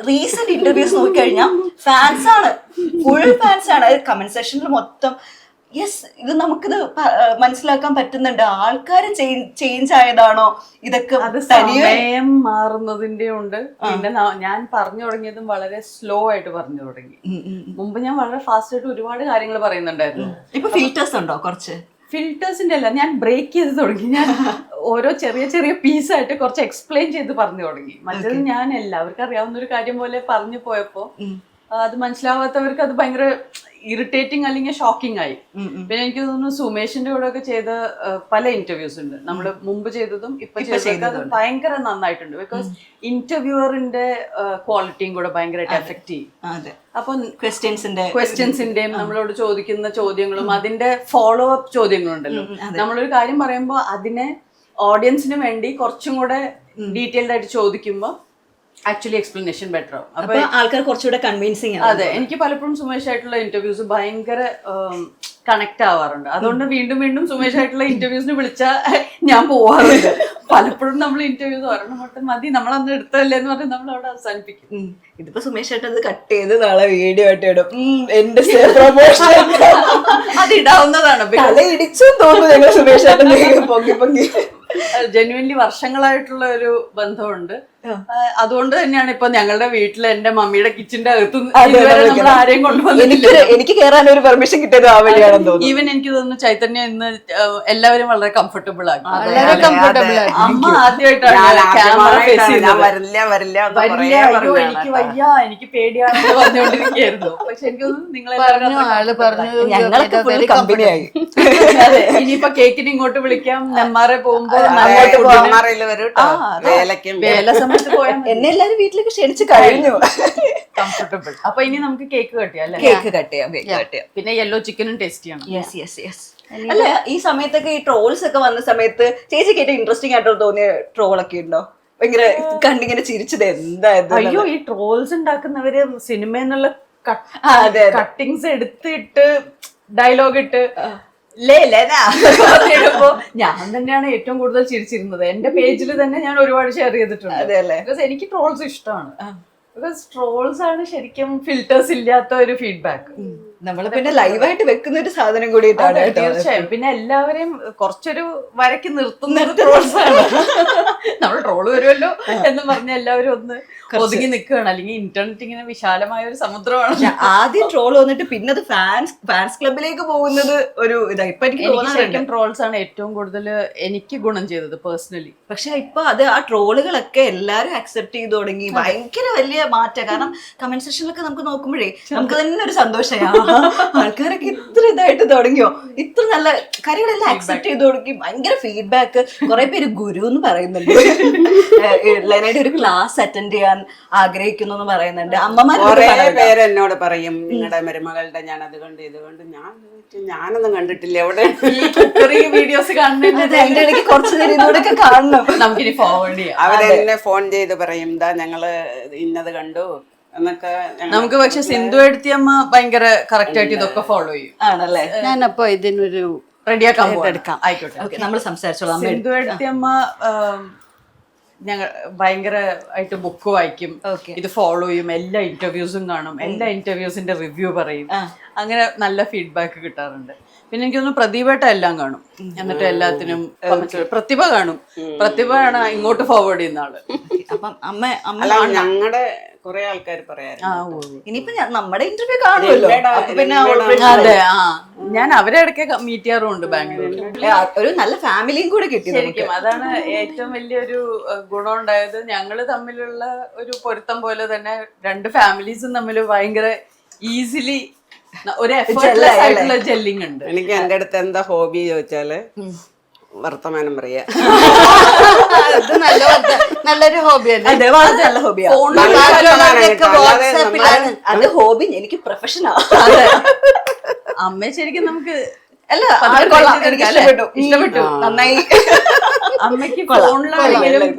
Recent interviews നോക്കിക്കഴിഞ്ഞാൽ fans ആണ്, full fans ആണ്. കമന്റ് സെക്ഷനിൽ മൊത്തം യെസ്, ഇത് നമുക്കിത് മനസ്സിലാക്കാൻ പറ്റുന്നുണ്ട്. ആൾക്കാർ ചേഞ്ച് ആയതാണോ ഇതൊക്കെ? അത് സമയം മാറുന്നതിന്റെ ഉണ്ട്. പിന്നെ ഞാൻ പറഞ്ഞു തുടങ്ങിയതും വളരെ സ്ലോ ആയിട്ട് പറഞ്ഞു തുടങ്ങി. മുമ്പ് ഞാൻ വളരെ ഫാസ്റ്റ് ആയിട്ട് ഒരുപാട് കാര്യങ്ങൾ പറയുന്നുണ്ടായിരുന്നു. ഇപ്പൊ ഫിൽറ്റേഴ്സ് ഉണ്ടോ? കുറച്ച് ഫിൽറ്റേഴ്സിന്റെ അല്ല, ഞാൻ ബ്രേക്ക് ചെയ്ത് തുടങ്ങി. ഞാൻ ഓരോ ചെറിയ ചെറിയ പീസായിട്ട് കുറച്ച് എക്സ്പ്ലെയിൻ ചെയ്ത് പറഞ്ഞു തുടങ്ങി. മറ്റേത് ഞാൻ എല്ലാവർക്കും അറിയാവുന്ന ഒരു കാര്യം പോലെ പറഞ്ഞു പോയപ്പോ അത് മനസ്സിലാവാത്തവർക്ക് അത് ഭയങ്കര ഇറിറ്റേറ്റിംഗ് അല്ലെങ്കിൽ ഷോക്കിംഗ് ആയി. പിന്നെ എനിക്ക് തോന്നുന്നു സുമേഷിന്റെ കൂടെ ഒക്കെ ചെയ്ത പല ഇന്റർവ്യൂസ് ഉണ്ട്, നമ്മള് മുമ്പ് ചെയ്തതും ഇപ്പൊ ചെയ്തത് ഭയങ്കര നന്നായിട്ടുണ്ട്. ബിക്കോസ് ഇന്റർവ്യൂവറിന്റെ ക്വാളിറ്റിയും കൂടെ ഭയങ്കരമായിട്ട് എഫക്ട് ചെയ്യും. അപ്പൊ ക്വസ്റ്റ്യൻസിന്റെയും നമ്മളോട് ചോദിക്കുന്ന ചോദ്യങ്ങളും അതിന്റെ ഫോളോ അപ്പ് ചോദ്യങ്ങളും ഉണ്ടല്ലോ. നമ്മളൊരു കാര്യം പറയുമ്പോൾ അതിനെ ഓഡിയൻസിന് വേണ്ടി കുറച്ചും കൂടെ ഡീറ്റെയിൽഡ് ആയിട്ട് ചോദിക്കുമ്പോൾ ആക്ച്വലി എക്സ്പ്ലനേഷൻ ബെറ്റർ ആവും. അപ്പൊ ആൾക്കാർ കുറച്ചുകൂടെ കൺവിൻസിങ്. അതെ, എനിക്ക് പലപ്പോഴും സുമേഷ് ആയിട്ടുള്ള ഇന്റർവ്യൂസ് ഭയങ്കര കണക്ട് ആവാറുണ്ട്. അതുകൊണ്ട് വീണ്ടും വീണ്ടും സുമേഷ് ആയിട്ടുള്ള ഇന്റർവ്യൂസിന് വിളിച്ചാൽ ഞാൻ പോവാറുണ്ട്. പലപ്പോഴും നമ്മൾ ഇന്റർവ്യൂസ് ഒരെണ്ണം മൊത്തം മതി, നമ്മളന്ന് എടുത്തല്ലേ എന്ന് പറഞ്ഞ് നമ്മൾ അവിടെ അവസാനിപ്പിക്കും. ഇതിപ്പോ സുമേഷ് ആയിട്ട് അത് കട്ട് ചെയ്ത് നാളെ വീഡിയോ ആയിട്ട് ഇടും. എന്റെ പ്രൊമോഷൻ അത് ഇടാവുന്നതാണ്. ഇടിച്ചു തോന്നുന്നു ഞങ്ങൾ സുമേഷ് ആയിട്ട് പൊങ്ങി പൊങ്ങി. ജെന്യുവൻലി വർഷങ്ങളായിട്ടുള്ള ഒരു ബന്ധമുണ്ട്. അതുകൊണ്ട് തന്നെയാണ് ഇപ്പൊ ഞങ്ങളുടെ വീട്ടിൽ എന്റെ മമ്മിയുടെ കിച്ചന്റെ അകത്ത് നമ്മൾ ആരെയും കൊണ്ടുവന്നില്ല. എനിക്ക് കയറാൻ ഒരു പെർമിഷൻ കിട്ടിയത് ആ വഴിയാണെന്ന് തോന്നുന്നു. ഈവൻ എനിക്ക് തോന്നുന്നു ചൈതന്യ ഇന്ന് എല്ലാവരും വളരെ കംഫർട്ടബിൾ ആക്കി. അമ്മ ആദ്യമായിട്ടാണ് ക്യാമറ ഫേസ് ചെയ്യുന്നത്. എനിക്ക് വയ്യ, എനിക്ക് പേടിയാണെന്ന് പറഞ്ഞുകൊണ്ടിരിക്കുകയായിരുന്നു. പക്ഷെ എനിക്ക് തോന്നുന്നു നിങ്ങളെല്ലാവരും ഞങ്ങളൊക്കെ ഫുൾ കമ്പനിയായി. അതെ, ഇനിയിപ്പൊ കേക്കിന് ഇങ്ങോട്ട് വിളിക്കാം, നെമ്മാറെ പോകുമ്പോ വേല സമയത്ത് പോയാൽ എന്നെ എല്ലാരും വീട്ടിലേക്ക് ക്ഷണിച്ച് കഴിഞ്ഞു. കംഫർട്ടബിൾ. അപ്പൊ ഇനി നമുക്ക് കേക്ക് കട്ട് ചെയ്യാം അല്ലേ? കേക്ക് കട്ട് ചെയ്യാം. പിന്നെ യെല്ലോ ചിക്കനും ടേസ്റ്റ് ചെയ്യണം. അല്ല, ഈ സമയത്തൊക്കെ ഈ ട്രോൾസ് ഒക്കെ വന്ന സമയത്ത് ചേച്ചിക്ക് ഏറ്റവും ഇൻട്രസ്റ്റിംഗ് ആയിട്ട് തോന്നിയ ട്രോളൊക്കെ ഉണ്ടോ? ഭയങ്കര കണ്ടിങ്ങനെ ചിരിച്ചത് എന്തായത്? അയ്യോ, ഈ ട്രോൾസ് ഉണ്ടാക്കുന്നവര് സിനിമ എന്നുള്ള കട്ടിങ്സ് എടുത്തിട്ട് ഡയലോഗ് ഇട്ട് ിടുമ്പോ ഞാൻ തന്നെയാണ് ഏറ്റവും കൂടുതൽ ചിരിച്ചിരുന്നത്. എന്റെ പേജിൽ തന്നെ ഞാൻ ഒരുപാട് ഷെയർ ചെയ്തിട്ടുണ്ട്. ബിക്കോസ് എനിക്ക് ട്രോൾസ് ഇഷ്ടമാണ്. ബിക്കോസ് ട്രോൾസ് ആണ് ശരിക്കും ഫിൽറ്റേഴ്സ് ഇല്ലാത്ത ഒരു ഫീഡ്ബാക്ക്. നമ്മള് പിന്നെ ലൈവായിട്ട് വെക്കുന്ന ഒരു സാധനം കൂടിയിട്ടാണ്. തീർച്ചയായും. പിന്നെ എല്ലാവരെയും കുറച്ചൊരു വരയ്ക്ക് നിർത്തുന്ന ട്രോൾസ് ആണ്. നമ്മൾ ട്രോള് വരുമല്ലോ എന്ന് പറഞ്ഞ എല്ലാവരും ഒന്ന് ഒതുങ്ങി നിൽക്കുകയാണ്. അല്ലെങ്കിൽ ഇന്റർനെറ്റ് ഇങ്ങനെ വിശാലമായ ഒരു സമുദ്രമാണ്. ആദ്യം ട്രോൾ വന്നിട്ട് പിന്നെ അത് ഫാൻസ് ക്ലബിലേക്ക് പോകുന്നത് ഒരു ഇതായി. ഇപ്പൊ എനിക്ക് ശരിക്കും ട്രോൾസ് ആണ് ഏറ്റവും കൂടുതൽ എനിക്ക് ഗുണം ചെയ്തത് പേഴ്സണലി. പക്ഷെ ഇപ്പൊ അത് ആ ട്രോളുകളൊക്കെ എല്ലാരും അക്സെപ്റ്റ് ചെയ്ത് തുടങ്ങി. ഭയങ്കര വലിയ മാറ്റം. കാരണം കമന്റ് സെക്ഷനിലൊക്കെ നമുക്ക് നോക്കുമ്പോഴേ നമുക്ക് തന്നെ ഒരു സന്തോഷമാണ്. ആൾക്കാരൊക്കെ ഇത്ര ഇതായിട്ട് തുടങ്ങിയോ, ഇത്ര നല്ല കാര്യങ്ങളെല്ലാം അക്സെപ്റ്റ് ചെയ്ത് തുടങ്ങി. ഭയങ്കര ഫീഡ്ബാക്ക്. കുറെ പേര് ഗുരു എന്ന് പറയുന്നുണ്ട്. ലൈനായിട്ട് ഒരു ക്ലാസ് അറ്റൻഡ് ചെയ്യാൻ ആഗ്രഹിക്കുന്നു എന്ന് പറയുന്നുണ്ട്. അമ്മമാരെ പേര് എന്നോട് പറയും, നിങ്ങളുടെ മരുമകളുടെ ഞാൻ അത് കണ്ട് ഇത് കണ്ട്. ഞാനൊന്നും കണ്ടിട്ടില്ല. എവിടെ വീഡിയോസ് കാണുന്നത് അതിന്റെ ഇടയ്ക്ക് കുറച്ചു നേരം ഇതോടൊക്കെ കാണണം. നമുക്കിനി ഫോർവേഡ് ചെയ്യാം. അവരെന്നെ ഫോൺ ചെയ്ത് പറയും, ഇതാ ഞങ്ങള് ഇന്നത് കണ്ടു എന്നൊക്കെ. നമുക്ക് പക്ഷെ സിന്ധു എഴുത്തിയമ്മ ഭയങ്കര കറക്റ്റ് ആയിട്ട് ഇതൊക്കെ ഫോളോ ചെയ്യും. ആണല്ലേ? ഞാനപ്പോ ഇതിനൊരു റെഡിയാക്കാൻ എടുക്കാം. ആയിക്കോട്ടെ, നമ്മൾ സംസാരിച്ചോളാം. സിന്ധു എഴുത്തിയമ്മ ഞങ്ങൾ ഭയങ്കര ആയിട്ട് ബുക്ക് വായിക്കും, ഇത് ഫോളോ ചെയ്യും, എല്ലാ ഇന്റർവ്യൂസും കാണും, എല്ലാ ഇന്റർവ്യൂസിന്റെ റിവ്യൂ പറയും. അങ്ങനെ നല്ല ഫീഡ്ബാക്ക് കിട്ടാറുണ്ട്. പിന്നെ എനിക്ക് തോന്നുന്നു പ്രതിഭേട്ട എല്ലാം കാണും. എന്നിട്ട് എല്ലാത്തിനും പ്രതിഭ കാണും. പ്രതിഭ ആണ് ഇങ്ങോട്ട് ഫോർവേഡ് ചെയ്യുന്ന ആള്. അപ്പം ഞങ്ങളുടെ കുറെ ആൾക്കാർ പറയാറ് ഇനിയിപ്പോ നമ്മുടെ ഇന്റർവ്യൂ കാണുമല്ലോ. അതെ, ഞാൻ അവരെ ഇടയ്ക്ക് മീറ്റ് ചെയ്യാറുണ്ട് ബാംഗ്ലൂരിൽ. ഒരു നല്ല ഫാമിലിയും കൂടെ കിട്ടി. ശരിക്കും അതാണ് ഏറ്റവും വലിയൊരു ഗുണം ഉണ്ടായത്. ഞങ്ങള് തമ്മിലുള്ള ഒരു പൊരുത്തം പോലെ തന്നെ രണ്ട് ഫാമിലീസും തമ്മിൽ ഭയങ്കര ഈസിലി ഒരു എഫേർട്ട്ലെസ് ആയിട്ടുള്ള ജെല്ലിംഗ് ഉണ്ട്. എനിക്ക് എന്റെ അടുത്ത് എന്താ ഹോബി ചോദിച്ചാല് വർത്തമാനം പറയാ. നല്ലൊരു ഹോബിയാണ്. നല്ല ഹോബിയാണ് അത്. ഹോബി എനിക്ക് പ്രൊഫഷനാണ്. അമ്മ ശരിക്കും നമുക്ക് അല്ല ഇഷ്ടപ്പെട്ടു നന്നായി. അമ്മയ്ക്ക് ഫോണിലാണെങ്കിലും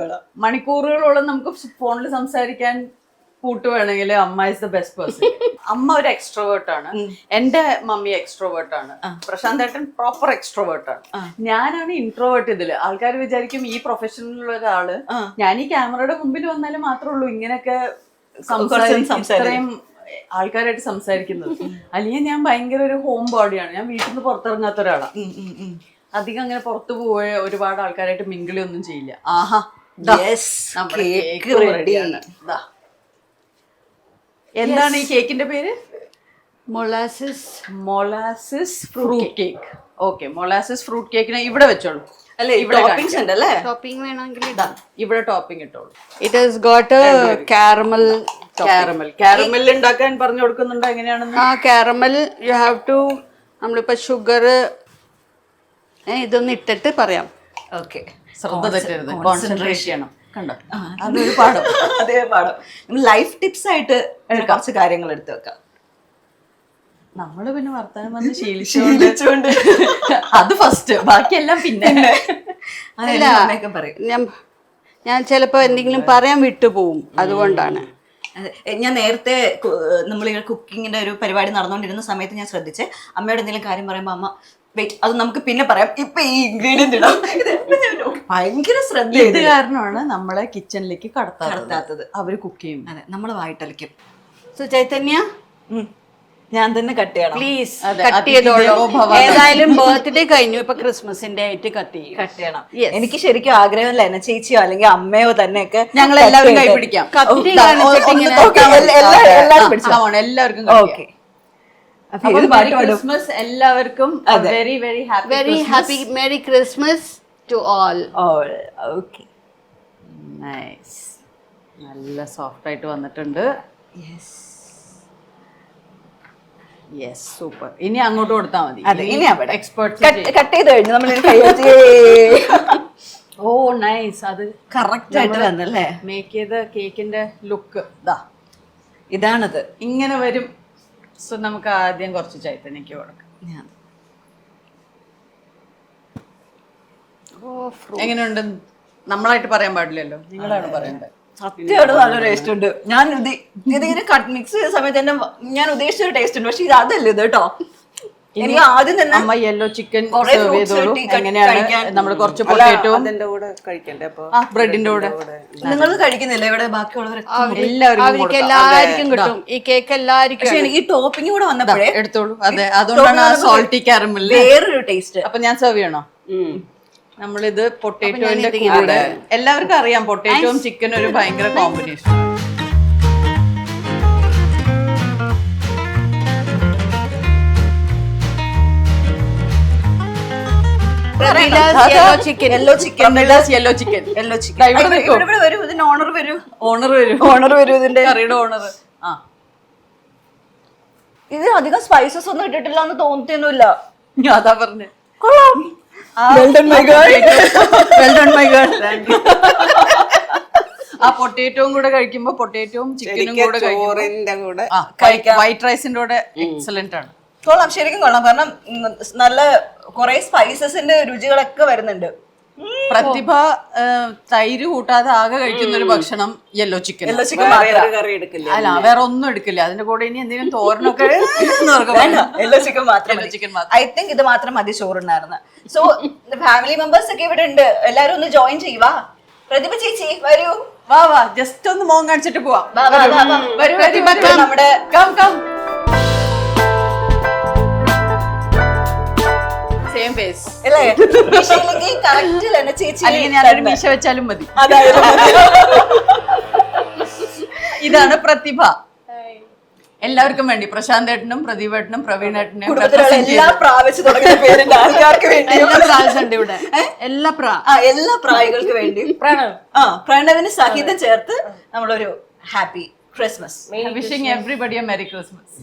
മണിക്കൂറുകളോളം നമുക്ക് ഫോണിൽ സംസാരിക്കാൻ കൂട്ട് വേണമെങ്കിൽ അമ്മ ഇസ് ദ ബെസ്റ്റ് പേഴ്സൺ. അമ്മ ഒരു എക്സ്ട്രോവേർട്ട് ആണ്. എന്റെ മമ്മി എക്സ്ട്രോവേർട്ട് ആണ്. പ്രശാന്ത് ഏട്ടൻ പ്രോപ്പർ എക്സ്ട്രോവേർട്ട് ആണ്. ഞാനാണ് ഇൻട്രോവേർട്ട്. ഇതില് ആൾക്കാർ വിചാരിക്കും ഈ പ്രൊഫഷനിലുള്ള ഒരാള് ഞാൻ ഈ ക്യാമറയുടെ മുമ്പിൽ വന്നാലും മാത്രമേ ഉള്ളൂ ഇങ്ങനെയൊക്കെ ഇത്രയും ആൾക്കാരായിട്ട് സംസാരിക്കുന്നത്. അല്ലെങ്കിൽ ഞാൻ ഭയങ്കര ഒരു ഹോം ബോഡിയാണ്. ഞാൻ വീട്ടിൽ നിന്ന് പുറത്തിറങ്ങാത്ത ഒരാളാണ്. അധികം അങ്ങനെ പുറത്തു പോയ ഒരുപാട് ആൾക്കാരായിട്ട് മിങ്കിളി ഒന്നും ചെയ്യില്ല. ആഹാ, നമ്മുടെ കേക്ക് റെഡിയാണ്. എന്താണ് ഈ കേക്കിന്റെ പേര്? Molasses fruit cake. Okay, molasses fruit കേക്കിനെ ഇവിടെ വെച്ചോളൂ. അല്ലേ, ഇവിടെ ടോപ്പിംഗ്സ് ഉണ്ട് അല്ലേ? ടോപ്പിംഗ് വേണമെങ്കിൽ ഇവിടെ ടോപ്പിംഗ് ഇട്ടോളൂ. It has got a caramel. Caramel ഉണ്ടാക്കാൻ പറഞ്ഞു കൊടുക്കുന്നുണ്ടോ എങ്ങനെയാണെന്ന്? ആ കാരമൽ യു ഹാവ് ടു, നമ്മളിപ്പോ ഷുഗർ ഇതൊന്നും ഇട്ടിട്ട് പറയാം. ഓക്കെ, ശ്രദ്ധ തെറ്റരുത്, കോൺസെൻട്രേറ്റ് ചെയ്യണം. കണ്ടോ, അതൊരു പാഠം. അതേ പാഠം. ലൈഫ് ടിപ്സ് ആയിട്ട് കുറച്ച് കാര്യങ്ങൾ എടുത്തു വെക്കാം. നമ്മള് പിന്നെ വർത്തമാനം വന്ന് ശീലിച്ചുകൊണ്ട് അത് ഫസ്റ്റ്, ബാക്കിയെല്ലാം പിന്നെ. അമ്മയൊക്കെ പറയും. ഞാൻ ചിലപ്പോ എന്തെങ്കിലും പറയാൻ വിട്ടുപോകും, അതുകൊണ്ടാണ്. ഞാൻ നേരത്തെ നമ്മളിങ്ങനെ കുക്കിങ്ങിന്റെ ഒരു പരിപാടി നടന്നുകൊണ്ടിരുന്ന സമയത്ത് ഞാൻ ശ്രദ്ധിച്ചേ, അമ്മയോട് എന്തെങ്കിലും കാര്യം പറയുമ്പോ അമ്മ വെയിറ്റ്, അത് നമുക്ക് പിന്നെ പറയാം, ഇപ്പൊ ഈ ഇൻഗ്രീഡിയന്റ് ഇടാം. ഭയങ്കര ശ്രദ്ധ. ഇത് കാരണമാണ് നമ്മളെ കിച്ചണിലേക്ക് കടത്താത്തത്. അവര് കുക്ക് ചെയ്യും. അതെ, നമ്മള് വായിട്ടലിക്കും. സോ ചൈതന്യ, ഞാൻ തന്നെ കട്ട് ചെയ്യണം പ്ലീസ്. കട്ട് ചെയ്തോളൂ. ഏതായാലും ബർത്ത്ഡേ കഴിഞ്ഞു, ഇപ്പൊ ക്രിസ്മസിന്റെ ആയിട്ട് കട്ട് ചെയ്യണം. എനിക്ക് ശരിക്കും ആഗ്രഹമില്ല എന്നെ ചേച്ചിയോ അല്ലെങ്കിൽ അമ്മയോ തന്നെയൊക്കെ ഞങ്ങൾ എല്ലാവരും കൈ പിടിക്കാം. കത്തി കാണിച്ചിട്ട് ഇങ്ങനെ എല്ലാവർക്കും. ഓക്കെ, ക്രിസ്മസ് എല്ലാവർക്കും. Very very happy, very happy merry Christmas to all. Okay, nice. നല്ല സോഫ്റ്റ് ആയിട്ട് വന്നിട്ടുണ്ട്. Yes, super. ഇനി അങ്ങോട്ട് കൊടുത്താൽ മതി. അതെ, ഇനി അവിടെ എക്സ്പേർട്ട് കട്ട് ചെയ്ത് കഴിഞ്ഞു നമ്മൾ. ഓ നൈസ്, അത് കറക്റ്റ് ആയിട്ട് വന്നല്ലേ? മേക്ക് ചെയ്ത കേക്കിന്റെ ലുക്ക് ഇതാണത്, ഇങ്ങനെ വരും. സോ നമുക്ക് ആദ്യം കുറച്ച് ചൈതന്യക്ക് കൊടുക്കാം. എങ്ങനെയുണ്ട്? നമ്മളായിട്ട് പറയാൻ പാടില്ലല്ലോ, നിങ്ങളാണ് പറയേണ്ടത്. സത്യമായിട്ട് നല്ല ടേസ്റ്റ് ഉണ്ട്. ഞാൻ ഇതിങ്ങനെ മിക്സ് ചെയ്ത സമയത്ത് തന്നെ ഞാൻ ഉദ്ദേശിച്ച ഒരു ടേസ്റ്റ് ഉണ്ട്, പക്ഷെ ഇത് അതല്ല ഇത് കേട്ടോ. എനിക്ക് ആദ്യം തന്നെ അമ്മ യെല്ലോ ചിക്കൻ സെർവ് ചെയ്തോളൂ. എങ്ങനെയാണ് നമ്മൾ കുറച്ച് പൊട്ടേറ്റോ കൂടെ കഴിക്കണ്ടേ? അപ്പൊ ബ്രെഡിന്റെ കൂടെ നിങ്ങൾ കഴിക്കുന്നില്ല ഇവിടെ? ബാക്കിയുള്ളവർ എല്ലാവർക്കും കിട്ടും ഈ കേക്ക്, എല്ലാവർക്കും. പക്ഷെ എനിക്ക് ഈ ടോപ്പിംഗ് കൂടെ വന്നപ്പോഴേ എടുത്തോളൂ. അതെ, അതുകൊണ്ടാണ് സോൾട്ടി കാരമൽ വേറൊരു ടേസ്റ്റ്. അപ്പൊ ഞാൻ സെർവ് ചെയ്യണോ? നമ്മളിത് പൊട്ടേറ്റോന്റെ കൂടെ, എല്ലാവർക്കും അറിയാം പൊട്ടേറ്റോയും ചിക്കനും ഒരു ഭയങ്കര കോമ്പിനേഷൻ. Yellow chicken. ഇവിടെ വരൂ, ഇതിന്റെ ഓണർ വരൂ. ഓണർ വരൂ, ഇതിന്റെ കറിയുടെ ഓണർ. ഇത് അധികം സ്പൈസസ് ഒന്നും ഇട്ടിട്ടില്ല എന്ന് തോന്നുന്നില്ല. ഞാൻ അതാ പറഞ്ഞു. കൊള്ളാം. Well done, my girl. Well done, my girl. ആ പൊട്ടേറ്റോയും കൂടെ കഴിക്കുമ്പോ പൊട്ടേറ്റോയും ചിക്കനും കൂടെ ചോറിന്റെ കൂടെ വൈറ്റ് റൈസിന്റെ കൂടെ എക്സലന്റ് ആണ്. കൊള്ളാം, ശരിക്കും കൊള്ളാം. കാരണം നല്ല കുറെ സ്പൈസസിന്റെ രുചികളൊക്കെ വരുന്നുണ്ട്. പ്രതിഭ തൈര് കൂട്ടാതെ ആകെ കഴിക്കുന്ന ഒരു ഭക്ഷണം യെല്ലോ ചിക്കൻ. കറി എടുക്കില്ല. അല്ല, വേറെ ഒന്നും എടുക്കില്ല. അതിന്റെ കൂടെ ഇനി എന്തെങ്കിലും തോരനൊക്കെ യെല്ലോ ചിക്കൻ മാത്രം. ഐ തിങ്ക് ഇത് മാത്രം മതി ചോറുണ്ടായിരുന്നു. സോ ഫാമിലി മെമ്പേഴ്സ് ഒക്കെ ഇവിടെ ഉണ്ട്, എല്ലാരും ഒന്ന് ജോയിൻ ചെയ്യുവാ. പ്രതിഭ ചേച്ചി വരൂ. വാ വാ, ജസ്റ്റ് ഒന്ന് മോൻ കാണിച്ചിട്ട് പോവാം. നമ്മുടെ സെയിം ഫേസ് അല്ലേ? കറക്റ്റ് തന്നെ ചേച്ചി. അല്ലെങ്കിൽ ഞാനൊരു മീശ വെച്ചാലും മതി. ഇതാണ് പ്രതിഭ. എല്ലാവർക്കും വേണ്ടി, പ്രശാന്ത് ഏട്ടനും പ്രദീപ് ഏട്ടനും പ്രവീൺ ഏട്ടനും എല്ലാ പ്രാവശ്യം തുടങ്ങിയ പേരുണ്ട് ആൾക്കാർക്ക് വേണ്ടി. എല്ലാ പ്രാവശ്യം ഇവിടെ എല്ലാ പ്രായങ്ങൾക്ക് വേണ്ടി പ്രണവിന് സഹിതം ചേർത്ത് നമ്മളൊരു happy Christmas. Wishing everybody A merry Christmas.